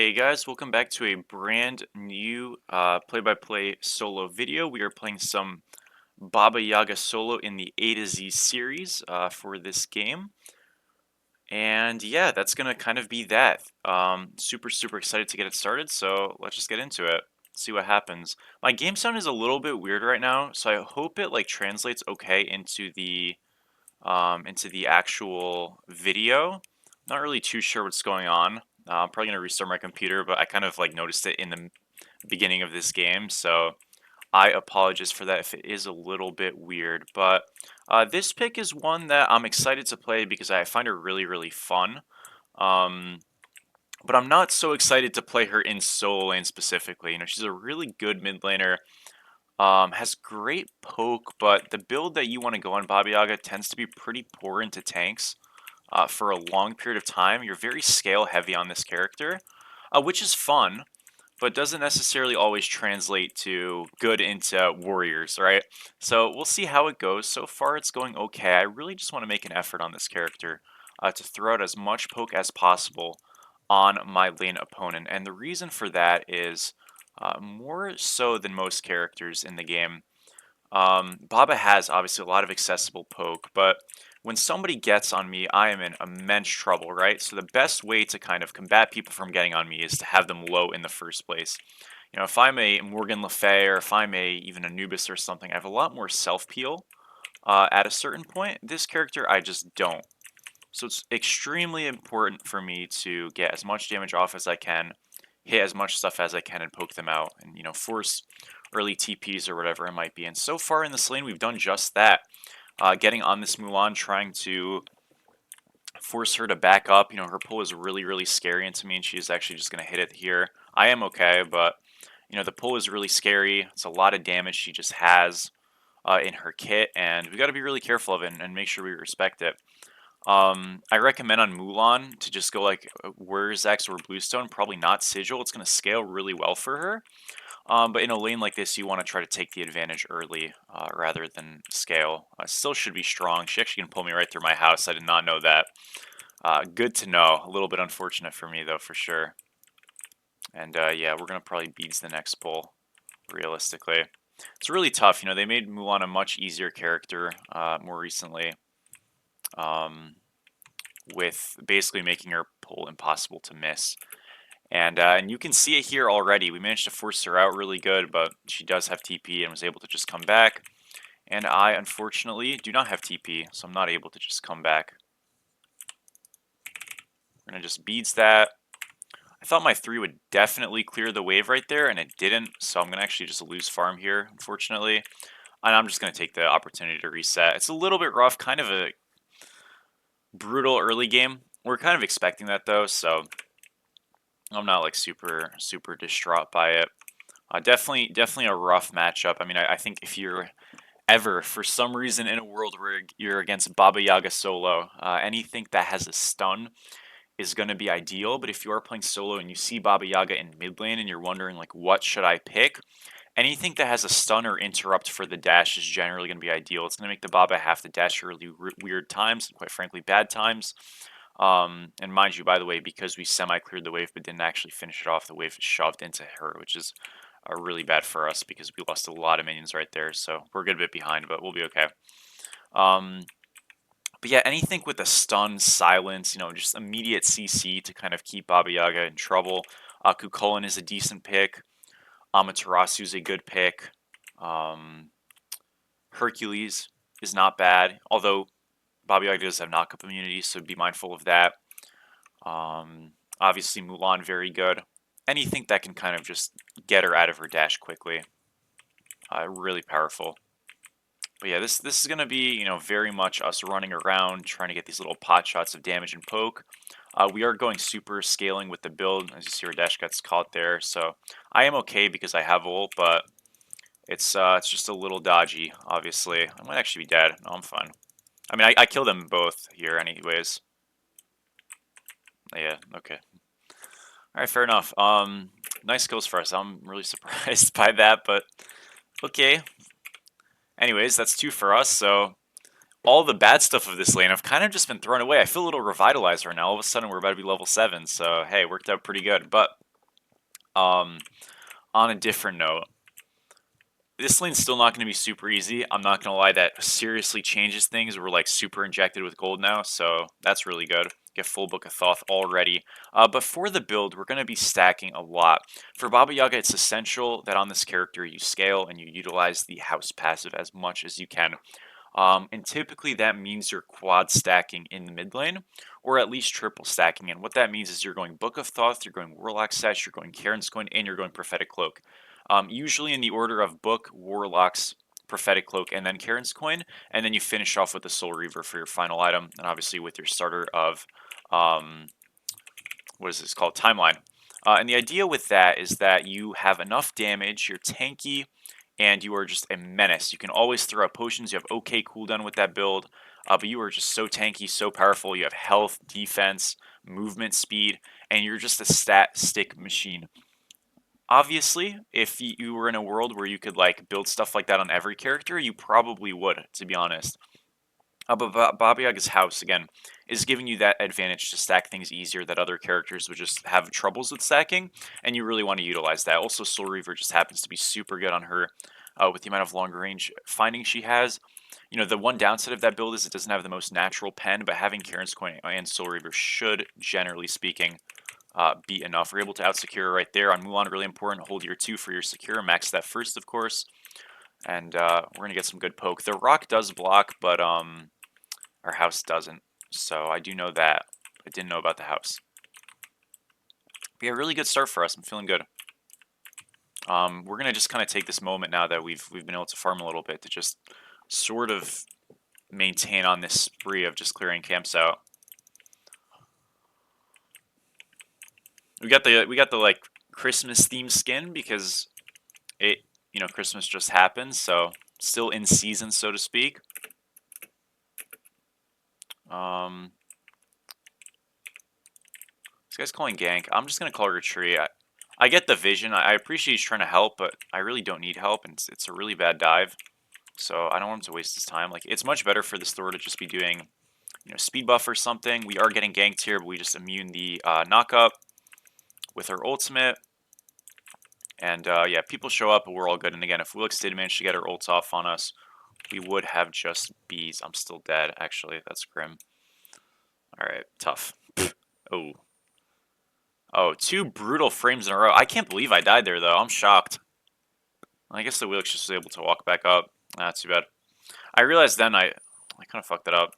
Hey guys, welcome back to a brand new play-by-play solo video. We are playing some Baba Yaga solo in the A to Z series for this game. And yeah, that's gonna kind of be that. Super excited to get it started, so let's just get into it. See what happens. My game sound is a little bit weird right now, so I hope it like translates okay into the actual video. Not really too sure what's going on. I'm probably gonna restart my computer, but I kind of like noticed it in the beginning of this game, so I apologize for that if it is a little bit weird. But this pick is one that I'm excited to play because I find her really fun. Um, but I'm not so excited to play her in solo lane specifically. You know, she's a really good mid laner. Has great poke, but the build that you want to go on Baba Yaga tends to be pretty poor into tanks for a long period of time. You're very scale heavy on this character, which is fun, but doesn't necessarily always translate to good into warriors, right? So we'll see how it goes. So far, it's going okay. I really just want to make an effort on this character to throw out as much poke as possible on my lane opponent. And the reason for that is more so than most characters in the game. Baba has obviously a lot of accessible poke, but when somebody gets on me, I am in immense trouble, right? So the best way to kind of combat people from getting on me is to have them low in the first place. You know, if I'm a Morgan Le Fay or if I'm a even Anubis or something, I have a lot more self peel at a certain point. This character, I just don't. So it's extremely important for me to get as much damage off as I can, hit as much stuff as I can, and poke them out, and you know, force early TPs or whatever it might be. And so far in this lane, we've done just that. Getting on this Mulan, trying to force her to back up. You know, her pull is really scary into me, and she's actually just going to hit it here. I am okay, but you know, the pull is really scary. It's a lot of damage she just has in her kit, and we got to be really careful of it and make sure we respect it. I recommend on Mulan to just go like Warriors X or Bluestone, probably not Sigil. It's going to scale really well for her. But in a lane like this, you want to try to take the advantage early rather than scale. Still should be strong. She actually can pull me right through my house. I did not know that. Good to know. A little bit unfortunate for me, though, for sure. And yeah, we're going to probably beads the next pull, realistically. It's really tough. You know, they made Mulan a much easier character more recently. With basically making her pull impossible to miss. And you can see it here already. We managed to force her out really good, but she does have TP and was able to just come back. And I, unfortunately, do not have TP, so I'm not able to just come back. We're going to just beads that. I thought my 3 would definitely clear the wave right there, and it didn't, so I'm going to actually just lose farm here, unfortunately. And I'm just going to take the opportunity to reset. It's a little bit rough, kind of a brutal early game. We're kind of expecting that, though, so I'm not like super distraught by it. Definitely a rough matchup. I mean, I think if you're ever, for some reason in a world where you're against Baba Yaga solo, anything that has a stun is going to be ideal. But if you are playing solo and you see Baba Yaga in mid lane and you're wondering like, what should I pick? Anything that has a stun or interrupt for the dash is generally going to be ideal. It's going to make the Baba have to dash really weird times, quite frankly, bad times. And mind you, by the way, because we semi-cleared the wave but didn't actually finish it off, the wave shoved into her, which is really bad for us because we lost a lot of minions right there. So we're a good bit behind, but we'll be okay. But yeah, anything with a stun, silence, you know, just immediate CC to kind of keep Baba Yaga in trouble. Kukulin is a decent pick. Amaterasu is a good pick. Hercules is not bad, although Baba Yaga does have knockup immunity, so be mindful of that. Obviously, Mulan, very good. Anything that can kind of just get her out of her dash quickly. Really powerful. But yeah, this is going to be, you know, very much us running around, trying to get these little pot shots of damage and poke. We are going super scaling with the build. As you see, our dash gets caught there. So I am okay because I have ult, but it's just a little dodgy, obviously. I might actually be dead. No, I'm fine. I mean, I killed them both here anyways. Yeah, okay. Alright, fair enough. Nice kills for us. I'm really surprised by that, but okay. Anyways, that's 2 for us, so all the bad stuff of this lane have kind of just been thrown away. I feel a little revitalized right now. All of a sudden, we're about to be level 7, so hey, worked out pretty good. But Um, on a different note, this lane's still not going to be super easy. I'm not going to lie, that seriously changes things. We're like super injected with gold now, so that's really good. Get full Book of Thoth already. But for the build, we're going to be stacking a lot. For Baba Yaga, it's essential that on this character you scale and you utilize the house passive as much as you can. And typically that means you're quad stacking in the mid lane, or at least triple stacking. And what that means is you're going Book of Thoth, you're going Warlock Sash, you're going Karen's Coin, and you're going Prophetic Cloak. Usually in the order of Book, Warlocks, Prophetic Cloak, and then Karen's Coin, and then you finish off with the Soul Reaver for your final item, and obviously with your starter of, what is this called? Timeline. And the idea with that is that you have enough damage, you're tanky, and you are just a menace. You can always throw out potions. You have okay cooldown with that build, but you are just so tanky, so powerful. You have health, defense, movement speed, and you're just a stat stick machine. Obviously, if you were in a world where you could like build stuff like that on every character, you probably would, to be honest. But Baba Yaga's house, again, is giving you that advantage to stack things easier that other characters would just have troubles with stacking, and you really want to utilize that. Also, Soul Reaver just happens to be super good on her with the amount of long range finding she has. You know, the one downside of that build is it doesn't have the most natural pen, but having Karen's Coin and Soul Reaver should, generally speaking, be enough. We're able to out-secure right there. On Mulan, really important. Hold your 2 for your secure. Max that first, of course. And we're going to get some good poke. The rock does block, but our house doesn't. So I do know that. I didn't know about the house. But yeah, really good start for us. I'm feeling good. We're going to just kind of take this moment now that we've been able to farm a little bit to just sort of maintain on this spree of just clearing camps out. We got the like Christmas themed skin because it, you know, Christmas just happened, so still in season, so to speak. This guy's calling gank. I'm just gonna call retreat. I get the vision. I appreciate he's trying to help, but I really don't need help, and it's a really bad dive. So I don't want him to waste his time. Like, it's much better for this Thor to just be doing, you know, speed buff or something. We are getting ganked here, but we just immune the knock up with our ultimate. And yeah, people show up, but we're all good. And again, if Wilix did manage to get her ult off on us, we would have just bees. I'm still dead, actually. That's grim. Alright, tough. Oh. Oh, 2 brutal frames in a row. I can't believe I died there, though. I'm shocked. I guess the Wilix just was able to walk back up. Not too bad. I realized then I kind of fucked it up.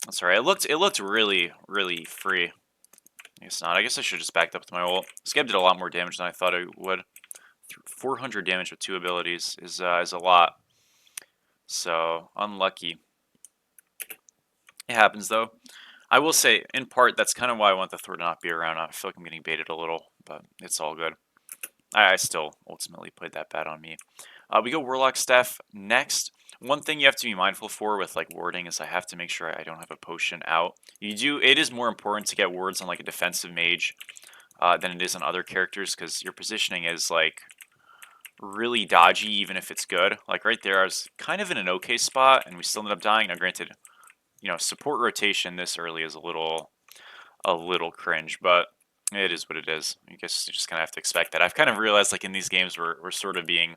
That's alright. It looked really, really free. I guess not. I guess I should have just backed up with my ult. Scab did a lot more damage than I thought it would. 400 damage with 2 abilities is a lot. So, unlucky. It happens, though. I will say, in part, that's kind of why I want the Thor to not be around. I feel like I'm getting baited a little, but it's all good. I still ultimately played that bad on me. We go Warlock Staff next. One thing you have to be mindful for with like warding is I have to make sure I don't have a potion out. It is more important to get wards on like a defensive mage than it is on other characters because your positioning is like really dodgy even if it's good. Like right there, I was kind of in an okay spot and we still ended up dying. Now granted, you know, support rotation this early is a little cringe, but it is what it is. I guess you just kind of have to expect that. I've kind of realized, like, in these games, we're sort of being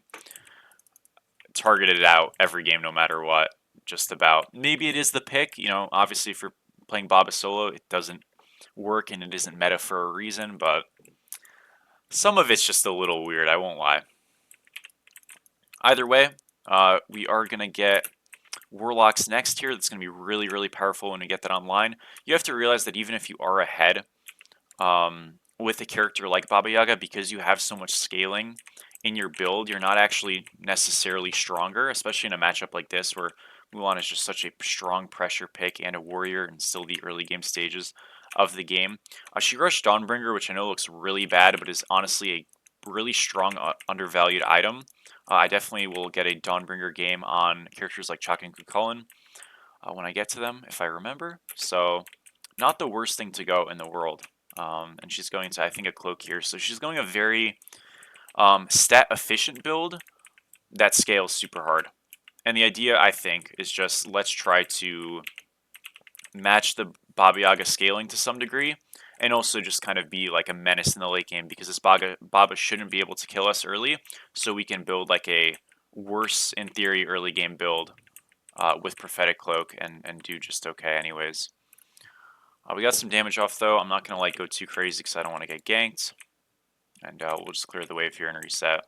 targeted out every game, no matter what, just about. Maybe it is the pick, you know, obviously if you're playing Baba solo, it doesn't work and it isn't meta for a reason, but some of it's just a little weird, I won't lie. Either way, we are going to get Warlocks next here. That's going to be really, really powerful when we get that online. You have to realize that even if you are ahead with a character like Baba Yaga, because you have so much scaling in your build, you're not actually necessarily stronger, especially in a matchup like this where Mulan is just such a strong pressure pick and a warrior in still the early game stages of the game. She rushed Dawnbringer, which I know looks really bad, but is honestly a really strong, undervalued item. I definitely will get a Dawnbringer game on characters like Chaka and Kukulin when I get to them, if I remember. So, not the worst thing to go in the world. And she's going to, I think, a cloak here. So she's going a very stat efficient build that scales super hard. And the idea, I think, is just let's try to match the Baba Yaga scaling to some degree and also just kind of be like a menace in the late game because this Baba shouldn't be able to kill us early, so we can build like a worse, in theory, early game build with Prophetic Cloak and do just okay anyways. We got some damage off though. I'm not going to like go too crazy because I don't want to get ganked. And we'll just clear the wave here and reset.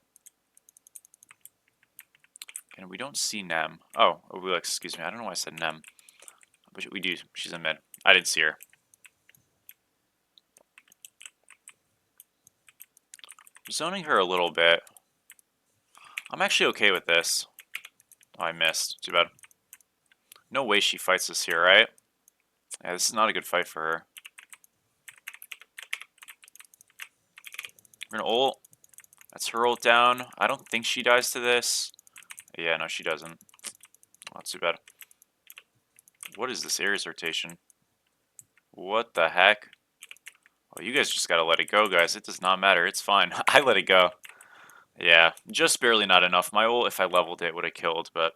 And we don't see Nem. Oh, excuse me. I don't know why I said Nem. But we do. She's in mid. I didn't see her. I'm zoning her a little bit. I'm actually okay with this. Oh, I missed. Too bad. No way she fights us here, right? Yeah, this is not a good fight for her. We're gonna ult. That's her ult down. I don't think she dies to this. Yeah, no, she doesn't. Not too bad. What is this Ares rotation? What the heck? Oh, you guys just gotta let it go, guys. It does not matter. It's fine. I let it go. Yeah, just barely not enough. My ult, if I leveled it, would have killed, but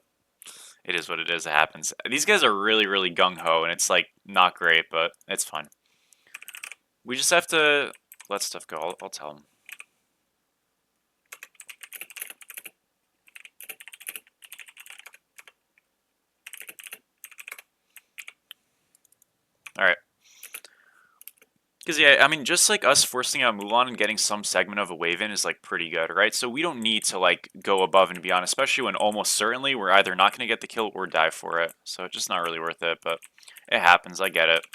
it is what it is. It happens. These guys are really, really gung-ho, and it's, like, not great, but it's fine. We just have to let stuff go. I'll tell them. Alright. Because, yeah, I mean, just, like, us forcing out Mulan and getting some segment of a wave in is, like, pretty good, right? So we don't need to, like, go above and beyond, especially when almost certainly we're either not going to get the kill or die for it. So it's just not really worth it, but it happens. I get it.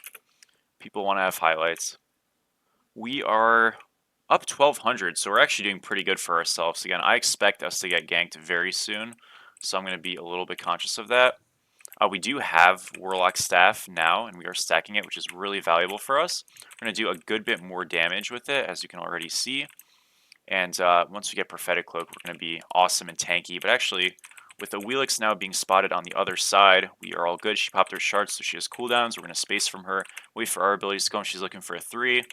People want to have highlights. We are up 1,200, so we're actually doing pretty good for ourselves. Again, I expect us to get ganked very soon, so I'm going to be a little bit conscious of that. We do have Warlock Staff now, and we are stacking it, which is really valuable for us. We're going to do a good bit more damage with it, as you can already see. And once we get Prophetic Cloak, we're going to be awesome and tanky. But actually, with the Wheelix now being spotted on the other side, we are all good. She popped her shards, so she has cooldowns. We're going to space from her, wait for our abilities to go, and she's looking for a 3.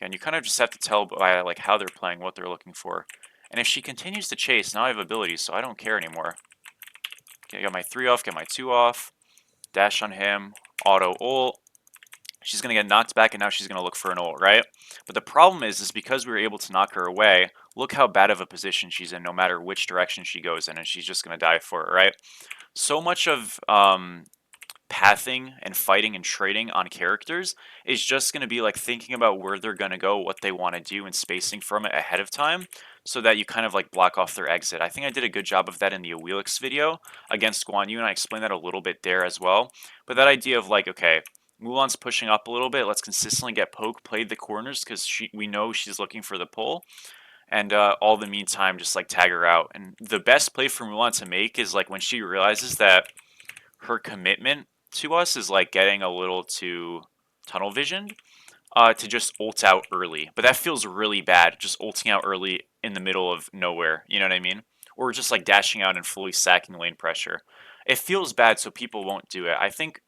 And you kind of just have to tell by like how they're playing, what they're looking for. And if she continues to chase, now I have abilities, so I don't care anymore. Okay, I got my 3 off, get my 2 off. Dash on him, auto ult. She's going to get knocked back, and now she's going to look for an ult, right? But the problem is because we were able to knock her away, look how bad of a position she's in no matter which direction she goes in, and she's just going to die for it, right? So much of pathing and fighting and trading on characters is just going to be like thinking about where they're going to go, what they want to do, and spacing from it ahead of time so that you kind of like block off their exit. I think I did a good job of that in the Awilix video against Guan Yu, and I explained that a little bit there as well. But that idea of like, okay, Mulan's pushing up a little bit, let's consistently get poke, played the corners because we know she's looking for the pull. And all the meantime, just like tag her out. And the best play for Mulan to make is like when she realizes that her commitment to us is like getting a little too tunnel visioned to just ult out early. But that feels really bad, just ulting out early in the middle of nowhere, you know what I mean? Or just like dashing out and fully sacking lane pressure. It feels bad, so people won't do it. I think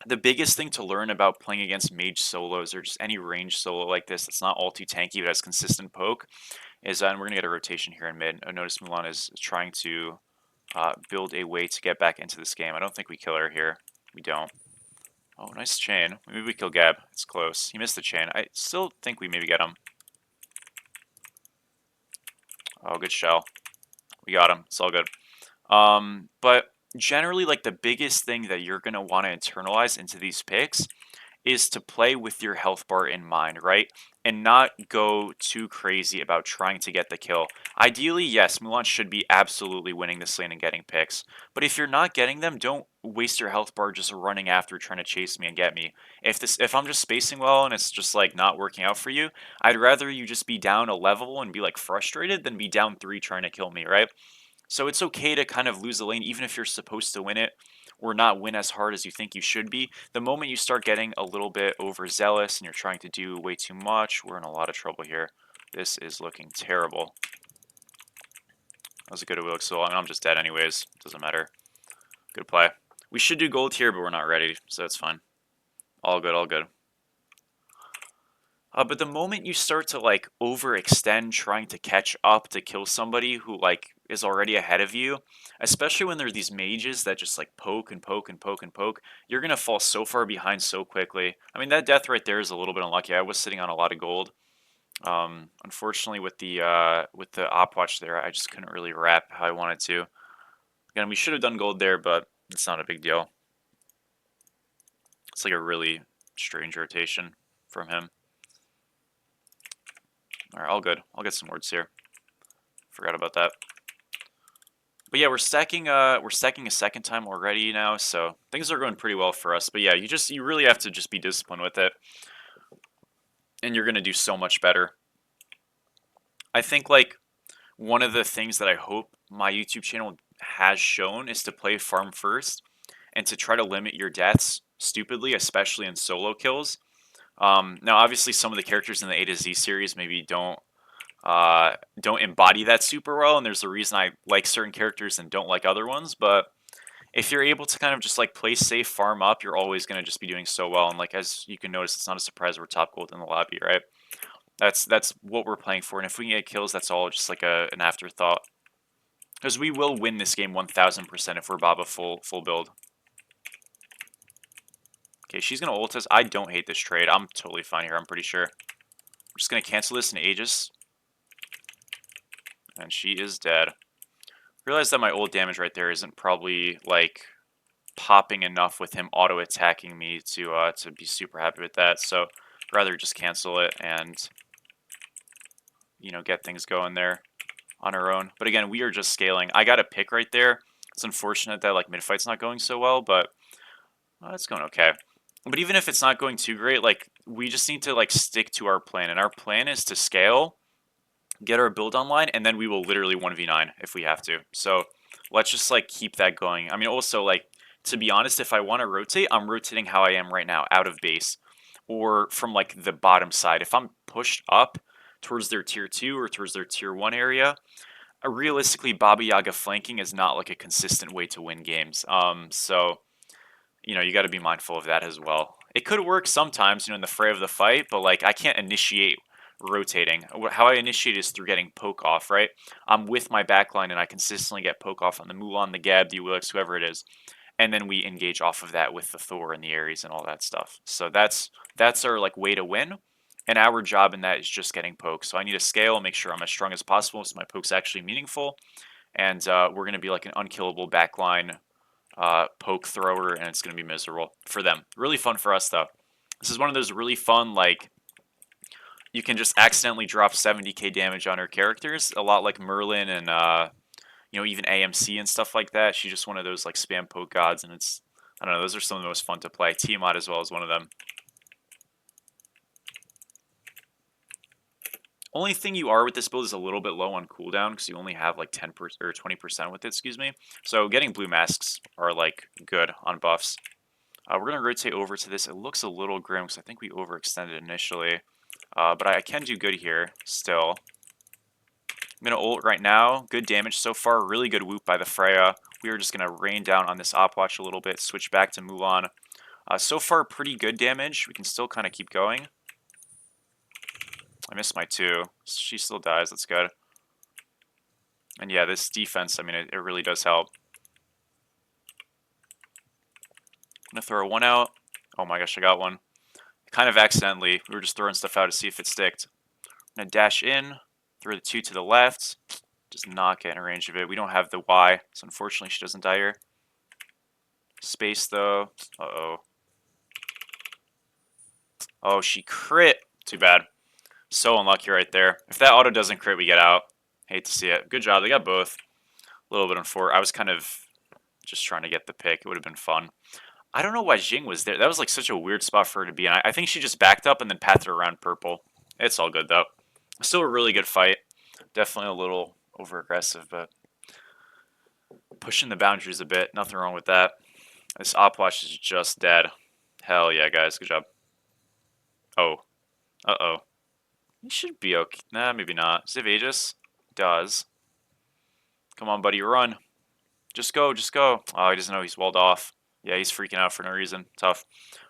the biggest thing to learn about playing against mage solos or just any range solo like this that's not all too tanky but has consistent poke is, and we're going to get a rotation here in mid. Notice Mulan is trying to build a way to get back into this game. I don't think we kill her here. We don't. Oh, nice chain. Maybe we kill Gab. It's close. He missed the chain. I still think we maybe get him. Oh, good shell. We got him. It's all good. But generally, like the biggest thing that you're going to want to internalize into these picks is to play with your health bar in mind, right? And not go too crazy about trying to get the kill. Ideally, yes, Mulan should be absolutely winning this lane and getting picks. But if you're not getting them, don't waste your health bar just running after trying to chase me and get me. If I'm just spacing well and it's just like not working out for you, I'd rather you just be down a level and be like frustrated than be down 3 trying to kill me, right? So it's okay to kind of lose the lane even if you're supposed to win it or not win as hard as you think you should be. The moment you start getting a little bit overzealous and you're trying to do way too much, we're in a lot of trouble here. This is looking terrible. That was a good Wilk soul. I mean, I'm just dead anyways. Doesn't matter. Good play. We should do gold here, but we're not ready, so that's fine. All good, all good. But the moment you start to like overextend trying to catch up to kill somebody who like is already ahead of you, especially when there are these mages that just like poke and poke and poke and poke, you're gonna fall so far behind so quickly. I mean, that death right there is a little bit unlucky. I was sitting on a lot of gold. Unfortunately, with the op watch there, I just couldn't really wrap how I wanted to. Again, we should have done gold there, but it's not a big deal. It's like a really strange rotation from him. All right, all good. I'll get some words here. Forgot about that. But yeah, we're stacking a second time already now, so things are going pretty well for us. But yeah, you really have to just be disciplined with it, and you're gonna do so much better. I think like one of the things that I hope my YouTube channel has shown is to play farm first and to try to limit your deaths stupidly, especially in solo kills. Now, obviously, some of the characters in the A to Z series maybe don't embody that super well, and there's a reason I like certain characters and don't like other ones. But if you're able to kind of just like play safe, farm up, you're always going to just be doing so well. And like as you can notice, it's not a surprise we're top gold in the lobby, right? That's what we're playing for, and if we can get kills, that's all just like an afterthought. Because we will win this game 1000% if we're Baba full build. Okay, she's gonna ult us. I don't hate this trade. I'm totally fine here. I'm pretty sure. I'm just gonna cancel this in Aegis, and she is dead. Realize that my ult damage right there isn't probably like popping enough with him auto attacking me to be super happy with that. So rather just cancel it and get things going there on our own. But again, we are just scaling. I got a pick right there. It's unfortunate that like mid fight's not going so well, but it's going okay. But even if it's not going too great, like we just need to like stick to our plan, and our plan is to scale, get our build online, and then we will literally 1v9 if we have to. So let's just like keep that going. I mean, also like to be honest, if I want to rotate, I'm rotating how I am right now, out of base or from like the bottom side. If I'm pushed up towards their tier 2 or towards their tier 1 area, realistically Baba Yaga flanking is not like a consistent way to win games. So you got to be mindful of that as well. It could work sometimes, in the fray of the fight, but like I can't initiate rotating. How I initiate is through getting poke off, right? I'm with my backline and I consistently get poke off on the Mulan, the Gab, the Wilix, whoever it is. And then we engage off of that with the Thor and the Ares and all that stuff. So that's our like way to win. And our job in that is just getting poke. So I need to scale and make sure I'm as strong as possible so my poke's actually meaningful. And we're going to be like an unkillable backline poke thrower, and it's going to be miserable for them. Really fun for us, though. This is one of those really fun, like, you can just accidentally drop 70k damage on her characters, a lot like Merlin and, even AMC and stuff like that. She's just one of those, like, spam poke gods, and I don't know, those are some of the most fun to play. Tiamat as well is one of them. Only thing you are with this build is a little bit low on cooldown because you only have like 10% or 20% with it, excuse me. So getting blue masks are like good on buffs. We're going to rotate over to this. It looks a little grim because I think we overextended initially. But I can do good here still. I'm going to ult right now. Good damage so far. Really good whoop by the Freya. We are just going to rain down on this op watch a little bit. Switch back to Mulan. So far, pretty good damage. We can still kind of keep going. I missed my 2. She still dies. That's good. And yeah, this defense, I mean, it really does help. I'm going to throw one out. Oh my gosh, I got one. Kind of accidentally. We were just throwing stuff out to see if it sticked. I'm going to dash in. Throw the 2 to the left. Does not get in range of it. We don't have the Y, so unfortunately she doesn't die here. Space, though. Uh-oh. Oh, she crit. Too bad. So unlucky right there. If that auto doesn't crit, we get out. Hate to see it. Good job. They got both. A little bit unfortunate. I was kind of just trying to get the pick. It would have been fun. I don't know why Jing was there. That was like such a weird spot for her to be in. I think she just backed up and then pathed around purple. It's all good, though. Still a really good fight. Definitely a little over-aggressive, but pushing the boundaries a bit. Nothing wrong with that. This op watch is just dead. Hell yeah, guys. Good job. Oh. Uh-oh. He should be okay. Nah, maybe not. Does he have Aegis? Does. Come on, buddy. Run. Just go. Just go. Oh, he doesn't know he's walled off. Yeah, he's freaking out for no reason. Tough.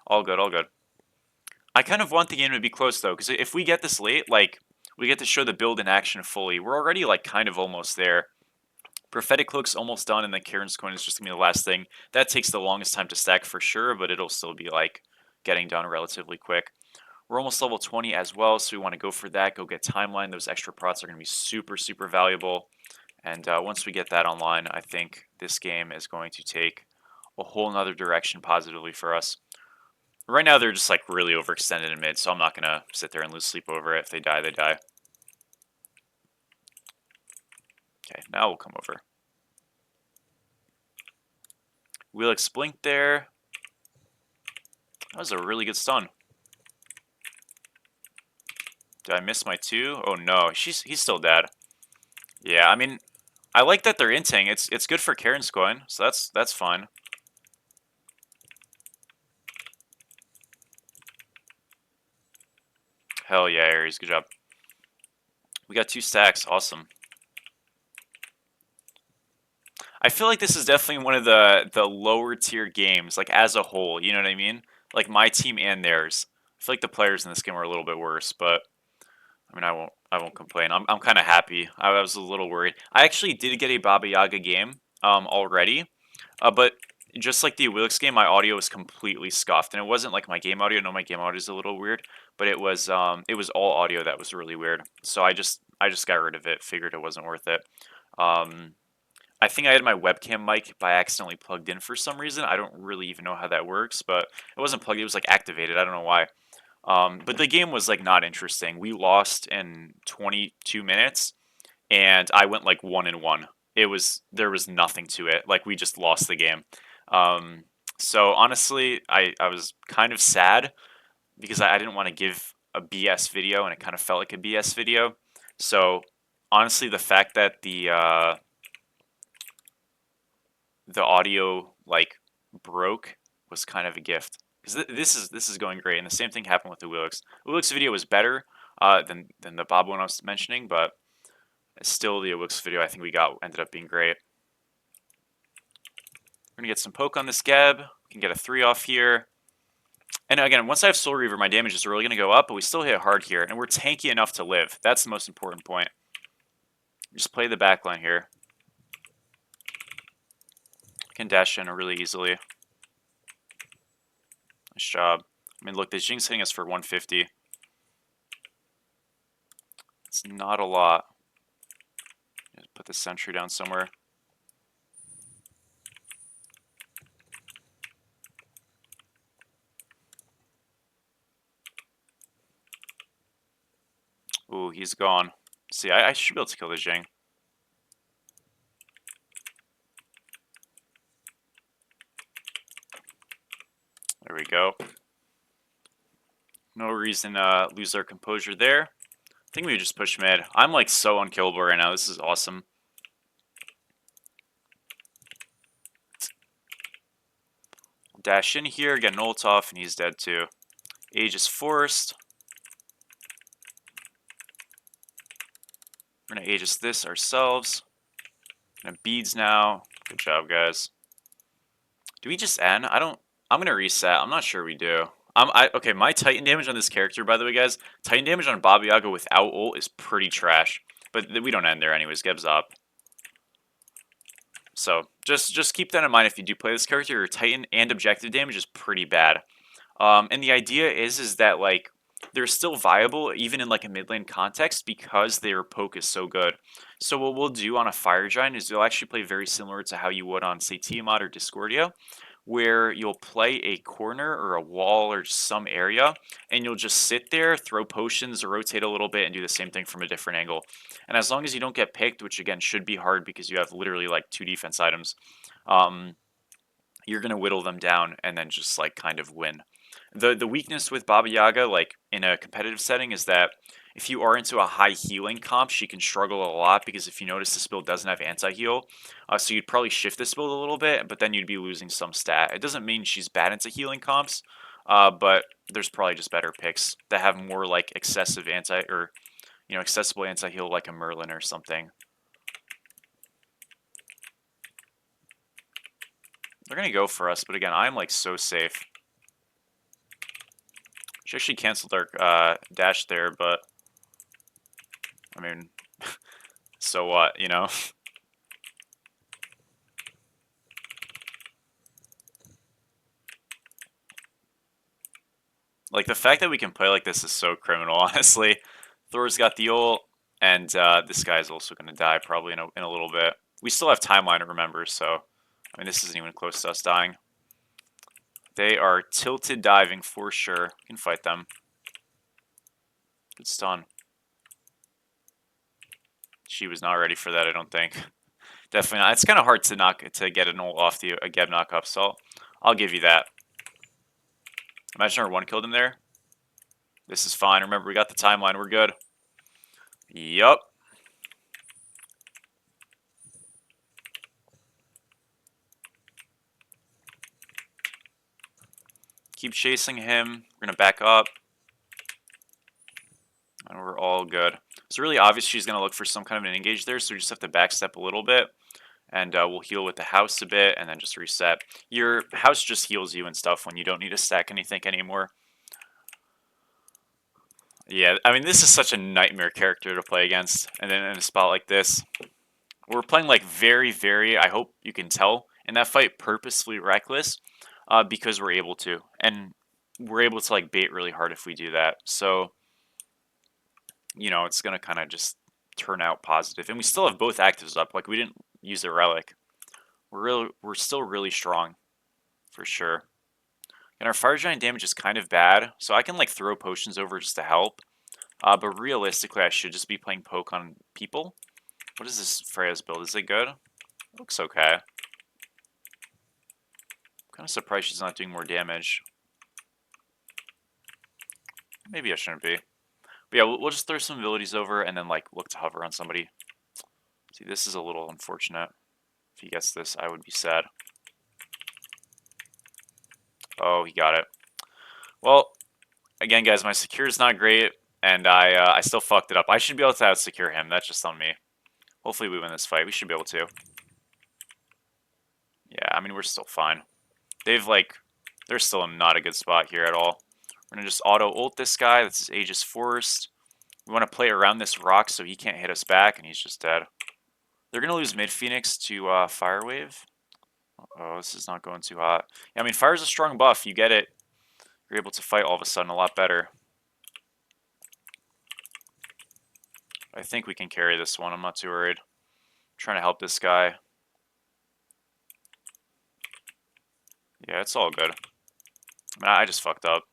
All good. All good. I kind of want the game to be close, though, because if we get this late, like, we get to show the build in action fully. We're already, like, kind of almost there. Prophetic Cloak's almost done, and then Karen's Coin is just going to be the last thing. That takes the longest time to stack for sure, but it'll still be like getting done relatively quick. We're almost level 20 as well, so we want to go for that. Go get Timeline. Those extra prots are going to be super, super valuable. And once we get that online, I think this game is going to take a whole nother direction positively for us. Right now, they're just like really overextended in mid, so I'm not going to sit there and lose sleep over it. If they die, they die. Okay, now we'll come over. Wheelix Blink there. That was a really good stun. Did I miss my 2? Oh no, he's still dead. Yeah, I mean, I like that they're inting. It's good for Karen's Coin, so that's fine. Hell yeah, Ares, good job. We got 2 stacks, awesome. I feel like this is definitely one of the lower tier games, like as a whole, you know what I mean? Like my team and theirs. I feel like the players in this game are a little bit worse, but I mean I won't complain. I'm kind of happy. I was a little worried. I actually did get a Baba Yaga game already, but just like the Wilix game, my audio was completely scuffed, and it wasn't like my game audio. No, my game audio is a little weird, but it was all audio that was really weird. So I just got rid of it. Figured it wasn't worth it. Um, I think I had my webcam mic by accidentally plugged in for some reason. I don't really even know how that works, but it wasn't plugged. It was like activated. I don't know why. But the game was like not interesting. We lost in 22 minutes, and I went like 1-1. There was nothing to it. Like we just lost the game. Um, so honestly, I was kind of sad because I didn't want to give a BS video, and it kind of felt like a BS video. So honestly, the fact that the audio like broke was kind of a gift because this is going great, and the same thing happened with the Willix. The Willix video was better than the Bob one I was mentioning, but still the Willix video I think we got ended up being great. We're gonna get some poke on this Geb. We can get a 3 off here. And again, once I have Soul Reaver, my damage is really gonna go up, but we still hit hard here, and we're tanky enough to live. That's the most important point. Just play the backline here. Can dash in really easily. Nice job. I mean, look, the Jing's hitting us for 150. It's not a lot. Just put the sentry down somewhere. Ooh, he's gone. See, I should be able to kill the Jing. There we go. No reason to lose our composure there. I think we just push mid. I'm like so unkillable right now. This is awesome. Dash in here, get an ult off, and he's dead too. Age is forced. We're gonna Aegis this ourselves. Gonna beads now. Good job, guys. Do we just end? I'm gonna reset. I'm not sure we do. Okay, my Titan damage on this character, by the way, guys. Titan damage on Baba Yaga without ult is pretty trash. But we don't end there anyways. Geb's up. So just keep that in mind if you do play this character. Your Titan and objective damage is pretty bad. And the idea is that like they're still viable even in like a mid lane context because their poke is so good. So what we'll do on a Fire Giant is you'll actually play very similar to how you would on say Tiamat or Discordia, where you'll play a corner or a wall or just some area, and you'll just sit there, throw potions, or rotate a little bit, and do the same thing from a different angle. And as long as you don't get picked, which again should be hard because you have literally like 2 defense items, you're gonna whittle them down and then just like kind of win. The weakness with Baba Yaga, like in a competitive setting, is that if you are into a high healing comp, she can struggle a lot because if you notice this build doesn't have anti-heal, so you'd probably shift this build a little bit, but then you'd be losing some stat. It doesn't mean she's bad into healing comps, but there's probably just better picks that have more like excessive accessible anti-heal like a Merlin or something. They're gonna go for us, but again, I'm like so safe. She actually canceled our dash there, but I mean, so what, you know? Like, the fact that we can play like this is so criminal, honestly. Thor's got the ult, and this guy's also going to die probably in a little bit. We still have timeline to remember, so, I mean, this isn't even close to us dying. They are tilted diving for sure. We can fight them. Good stun. She was not ready for that, I don't think. Definitely not. It's kind of hard to get an ult off a Geb knockup, so I'll give you that. Imagine our one killed him there. This is fine. Remember, we got the timeline. We're good. Yup. Keep chasing him. We're going to back up. And we're all good. It's really obvious she's going to look for some kind of an engage there, so we just have to backstep a little bit. And we'll heal with the house a bit, and then just reset. Your house just heals you and stuff when you don't need to stack anything anymore. Yeah, I mean, this is such a nightmare character to play against. And then in a spot like this, we're playing like very, I hope you can tell, in that fight purposefully reckless because we're able to. And we're able to like bait really hard if we do that. So, you know, it's going to kind of just turn out positive. And we still have both actives up. Like, we didn't use a relic. We're still really strong, for sure. And our fire giant damage is kind of bad, so I can like throw potions over just to help. But realistically, I should just be playing poke on people. What is this Freya's build? Is it good? Looks okay. Kind of surprised she's not doing more damage. Maybe I shouldn't be. But yeah, we'll just throw some abilities over and then like look to hover on somebody. See, this is a little unfortunate. If he gets this, I would be sad. Oh, he got it. Well, again, guys, my secure is not great, and I still fucked it up. I should be able to out-secure him. That's just on me. Hopefully we win this fight. We should be able to. Yeah, I mean, we're still fine. They're still in not a good spot here at all. We're going to just auto-ult this guy. That's his Aegis Forest. We want to play around this rock so he can't hit us back, and he's just dead. They're going to lose mid-Phoenix to Fire Wave. Oh, this is not going too hot. Yeah, I mean, Fire's a strong buff. You get it. You're able to fight all of a sudden a lot better. I think we can carry this one. I'm not too worried. I'm trying to help this guy. Yeah, it's all good. I mean, I just fucked up.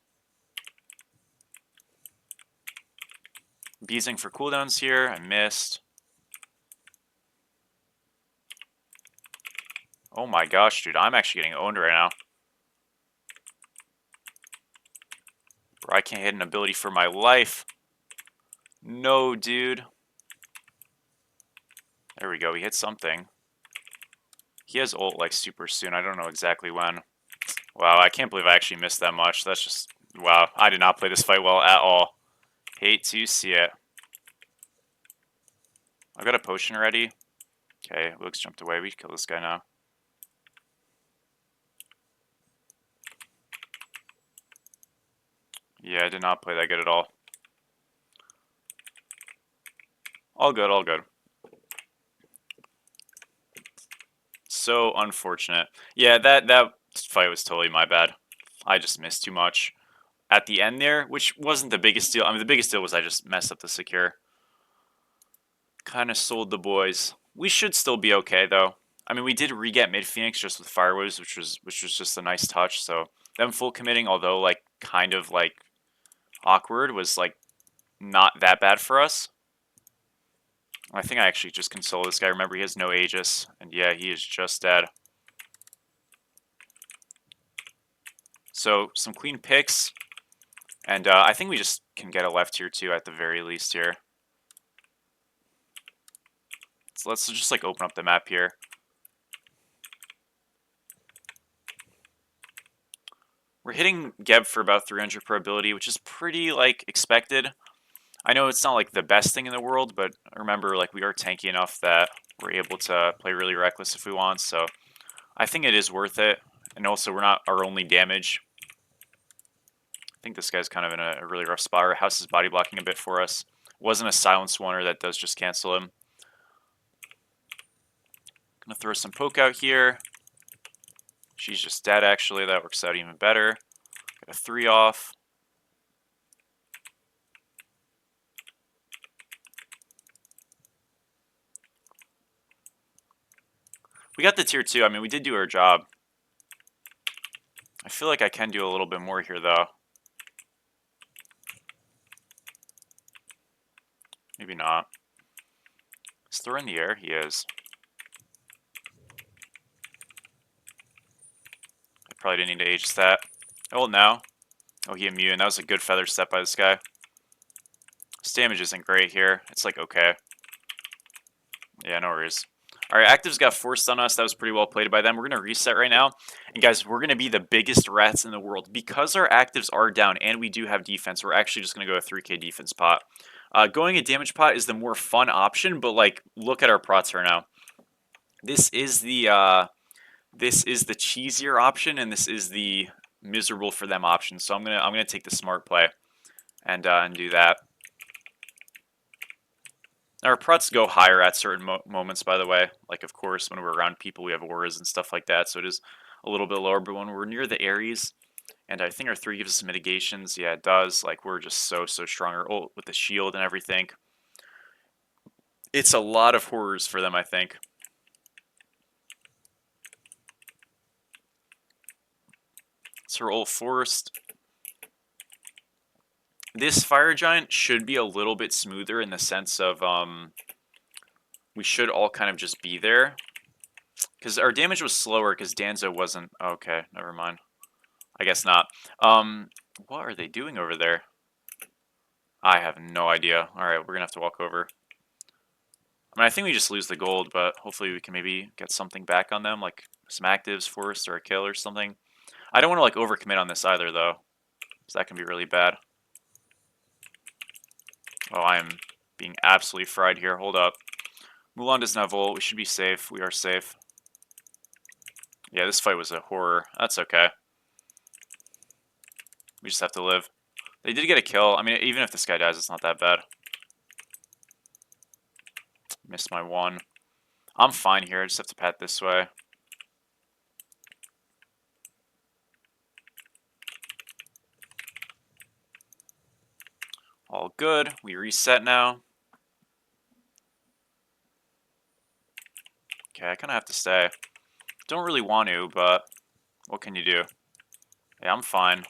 Beezing for cooldowns here. I missed. Oh my gosh, dude. I'm actually getting owned right now. Bro, I can't hit an ability for my life. No, dude. There we go. He hit something. He has ult like super soon. I don't know exactly when. Wow, I can't believe I actually missed that much. That's just... Wow, I did not play this fight well at all. Hate to see it. I've got a potion ready. Okay, Luke's jumped away. We can kill this guy now. Yeah, I did not play that good at all. All good, all good. So unfortunate. Yeah, that fight was totally my bad. I just missed too much at the end there, which wasn't the biggest deal. I mean, the biggest deal was I just messed up the secure. Kind of sold the boys. We should still be okay, though. I mean, we did re-get mid-Phoenix just with Firewaves, which was just a nice touch. So them full committing, although like kind of like awkward, was like not that bad for us. I think I actually just console this guy. Remember, he has no Aegis, and yeah, he is just dead. So some clean picks, and I think we just can get a left here too at the very least here. So let's just like open up the map here. We're hitting Geb for about 300 per ability, which is pretty like expected. I know it's not like the best thing in the world, but remember, like, we are tanky enough that we're able to play really reckless if we want, so I think it is worth it. And also, we're not our only damage. I think this guy's kind of in a really rough spot. Our house is body blocking a bit for us. Wasn't a silence oneer that does just cancel him. Gonna throw some poke out here. She's just dead, actually. That works out even better. Got a 3 off. We got the tier 2. I mean, we did do our job. I feel like I can do a little bit more here, though. Maybe not. Is Thor in the air? He is. I probably didn't need to age that. Oh, now. Oh, he immune. That was a good feather step by this guy. His damage isn't great here. It's like, okay. Yeah, no worries. Alright, actives got forced on us. That was pretty well played by them. We're going to reset right now. And guys, we're going to be the biggest rats in the world. Because our actives are down and we do have defense, we're actually just going to go a 3k defense pot. Going a damage pot is the more fun option, but like, look at our prots right now. This is the cheesier option, and this is the miserable for them option. So I'm gonna take the smart play and do that. Our prots go higher at certain moments, by the way. Like, of course, when we're around people, we have auras and stuff like that, so it is a little bit lower. But when we're near the Ares, and I think our 3 gives us mitigations, yeah, it does. Like, we're just so stronger. Oh, with the shield and everything. It's a lot of horrors for them, I think. So we're ult forced. This fire giant should be a little bit smoother in the sense of we should all kind of just be there. Because our damage was slower because Danzo wasn't... Okay, never mind. I guess not. What are they doing over there? I have no idea. Alright, we're going to have to walk over. I mean, I think we just lose the gold, but hopefully we can maybe get something back on them, like some actives, force, or a kill or something. I don't want to like overcommit on this either, though, because that can be really bad. Oh, I am being absolutely fried here. Hold up. Mulan doesn't have ult. We should be safe. We are safe. Yeah, this fight was a horror. That's okay. We just have to live. They did get a kill. I mean, even if this guy dies, it's not that bad. Missed my one. I'm fine here. I just have to pat this way. All good. We reset now. Okay, I kind of have to stay. Don't really want to, but what can you do? Yeah, I'm fine.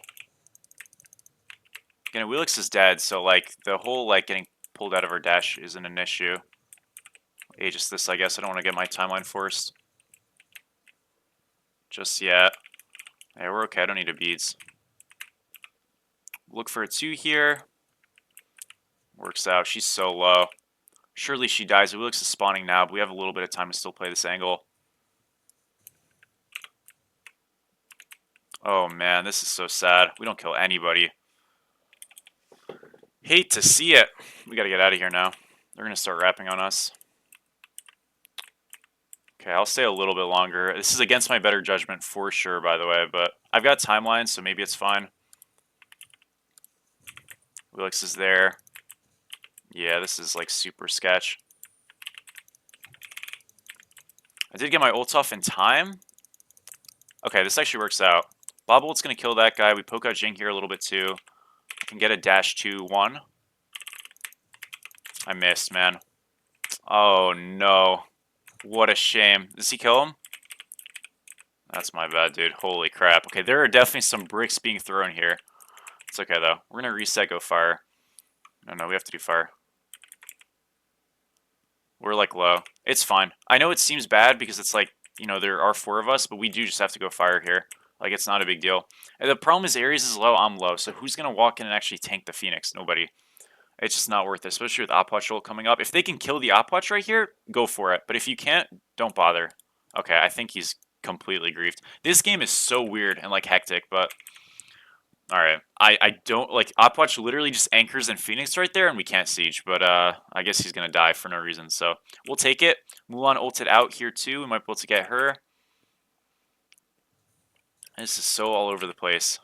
Again, Wheelix is dead, so like the whole like getting pulled out of our dash isn't an issue. Aegis this, I guess. I don't want to get my timeline forced just yet. Yeah, we're okay. I don't need a beads. Look for a 2 here. Works out. She's so low. Surely she dies. Wheelix is spawning now, but we have a little bit of time to still play this angle. Oh man, this is so sad. We don't kill anybody. Hate to see it. We gotta get out of here now. They're gonna start rapping on us. Okay, I'll stay a little bit longer. This is against my better judgment for sure, by the way, but I've got timelines, so maybe it's fine. Wheelix is there. Yeah, this is like super sketch. I did get my ult off in time. Okay, this actually works out. Bob ult's gonna kill that guy. We poke out Jing here a little bit too. Can get a dash 2-1. I missed, man. Oh no. What a shame. Does he kill him? That's my bad, dude. Holy crap. Okay, there are definitely some bricks being thrown here. It's okay, though. We're gonna reset, go fire. No, we have to do fire. We're, like, low. It's fine. I know it seems bad because it's like, you know, there are 4 of us, but we do just have to go fire here. Like, it's not a big deal. And the problem is Ares is low, I'm low. So who's gonna walk in and actually tank the Phoenix? Nobody. It's just not worth it, especially with Opwatch ult coming up. If they can kill the Opwatch right here, go for it. But if you can't, don't bother. Okay, I think he's completely griefed. This game is so weird and, like, hectic, but... Alright. I don't... Like, Opwatch literally just anchors in Phoenix right there, and we can't siege. But, I guess he's gonna die for no reason, so... We'll take it. Mulan ulted out here, too. We might be able to get her. This is so all over the place.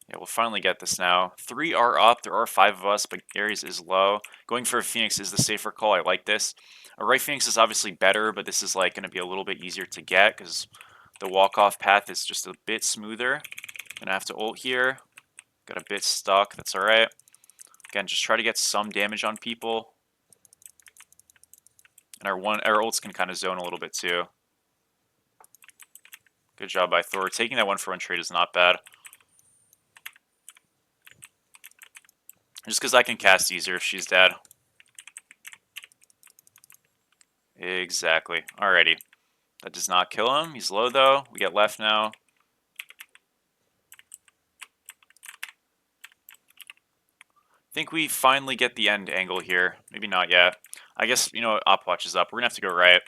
Yeah, we'll finally get this now. 3 are up. There are 5 of us, but Ares is low. Going for a Phoenix is the safer call. I like this. A right Phoenix is obviously better, but this is like going to be a little bit easier to get because the walk-off path is just a bit smoother. Gonna have to ult here. Got a bit stuck. That's all right. Again, just try to get some damage on people. And our ults can kind of zone a little bit too. Good job by Thor. Taking that 1-for-1 trade is not bad. Just because I can cast easier if she's dead. Exactly. Alrighty. That does not kill him. He's low though. We get left now. Think we finally get the end angle here. Maybe not yet. I guess, you know, Opwatch is up. We're going to have to go right.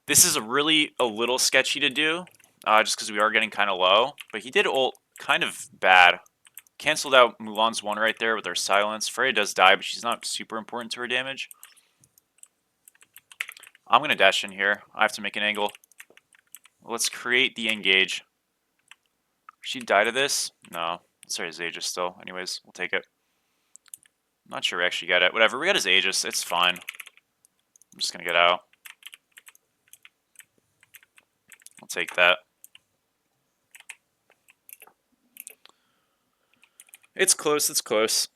This is a little sketchy to do, just because we are getting kind of low. But he did ult kind of bad. Canceled out Mulan's 1 right there with our silence. Freya does die, but she's not super important to her damage. I'm going to dash in here. I have to make an angle. Let's create the engage. She die to this? No. Sorry, his Aegis still. Anyways, we'll take it. Not sure we actually get it. Whatever, we got his Aegis. It's fine. I'm just going to get out. I'll take that. It's close, it's close.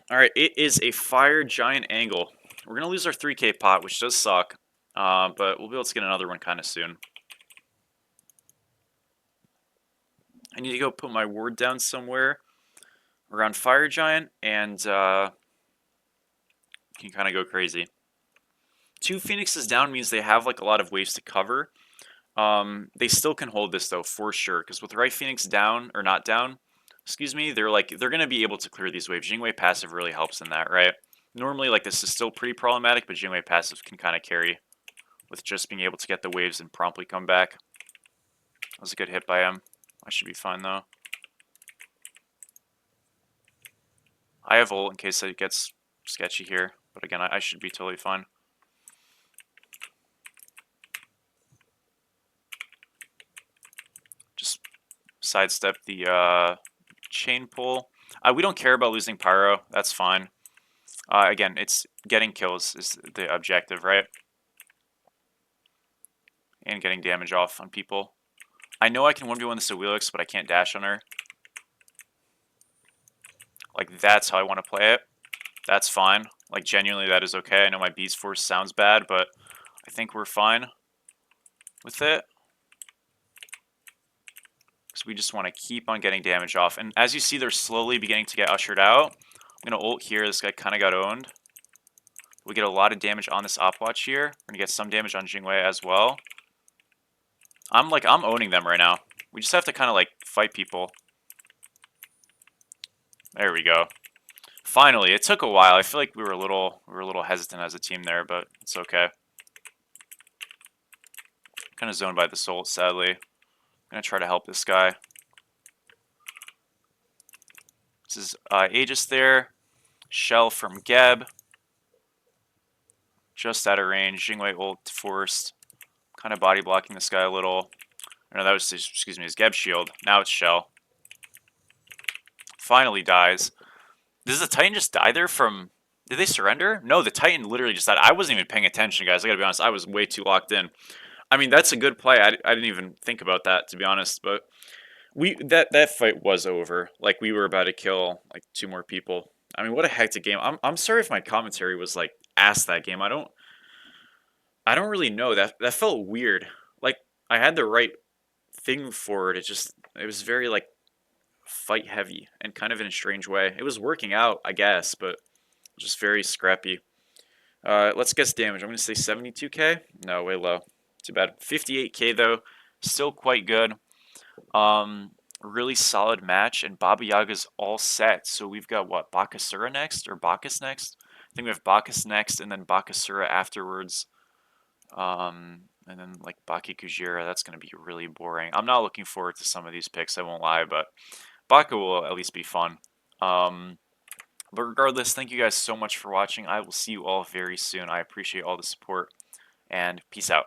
Alright, it is a fire giant angle. We're going to lose our 3k pot, which does suck. But we'll be able to get another one kind of soon. I need to go put my ward down somewhere around fire giant, and can kind of go crazy. 2 Phoenixes down means they have like a lot of waves to cover. They still can hold this though, for sure, because with right Phoenix down, or not down, excuse me, they're gonna be able to clear these waves. Jingwei passive really helps in that, right? Normally, like, this is still pretty problematic, but Jingwei passive can kind of carry with just being able to get the waves and promptly come back. That was a good hit by him. I should be fine though. I have ult in case it gets sketchy here, but again, I should be totally fine. Just sidestep the chain pull. We don't care about losing Pyro. That's fine. Again, it's getting kills is the objective, right? And getting damage off on people. I know I can 1v1 the Sawilix, but I can't dash on her. Like, that's how I want to play it. That's fine. Like, genuinely, that is okay. I know my Beast Force sounds bad, but I think we're fine with it. Because we just want to keep on getting damage off. And as you see, they're slowly beginning to get ushered out. I'm going to ult here. This guy kind of got owned. We get a lot of damage on this Opwatch here. We're going to get some damage on Jingwei as well. I'm owning them right now. We just have to kind of, like, fight people. There we go. Finally, it took a while. I feel like we were a little hesitant as a team there, but it's okay. Kind of zoned by the Soul, sadly. I'm gonna try to help this guy. This is Aegis there. Shell from Geb. Just out of range. Jingwei ult forced. Kind of body blocking this guy a little. No, that was excuse me, his Geb shield. Now it's Shell. Finally dies. Does the Titan just die there from... Did they surrender? No, the Titan literally just died. I wasn't even paying attention, guys. I gotta be honest. I was way too locked in. I mean, that's a good play. I didn't even think about that, to be honest. But that fight was over. Like, we were about to kill, like, 2 more people. I mean, what a hectic game. I'm sorry if my commentary was, like, ass that game. I don't really know. That felt weird. Like, I had the right thing for it. It was very, like, fight heavy and kind of in a strange way. It was working out, I guess, but just very scrappy. Let's guess damage. I'm going to say 72k. No, way low. Too bad. 58k though. Still quite good. Really solid match, and Baba Yaga's all set. So we've got what? Bakasura next or Bacchus next? I think we have Bacchus next, and then Bakasura afterwards. And then like Baki Kujira. That's going to be really boring. I'm not looking forward to some of these picks. I won't lie, but Baka will at least be fun. But regardless, thank you guys so much for watching. I will see you all very soon. I appreciate all the support, and peace out.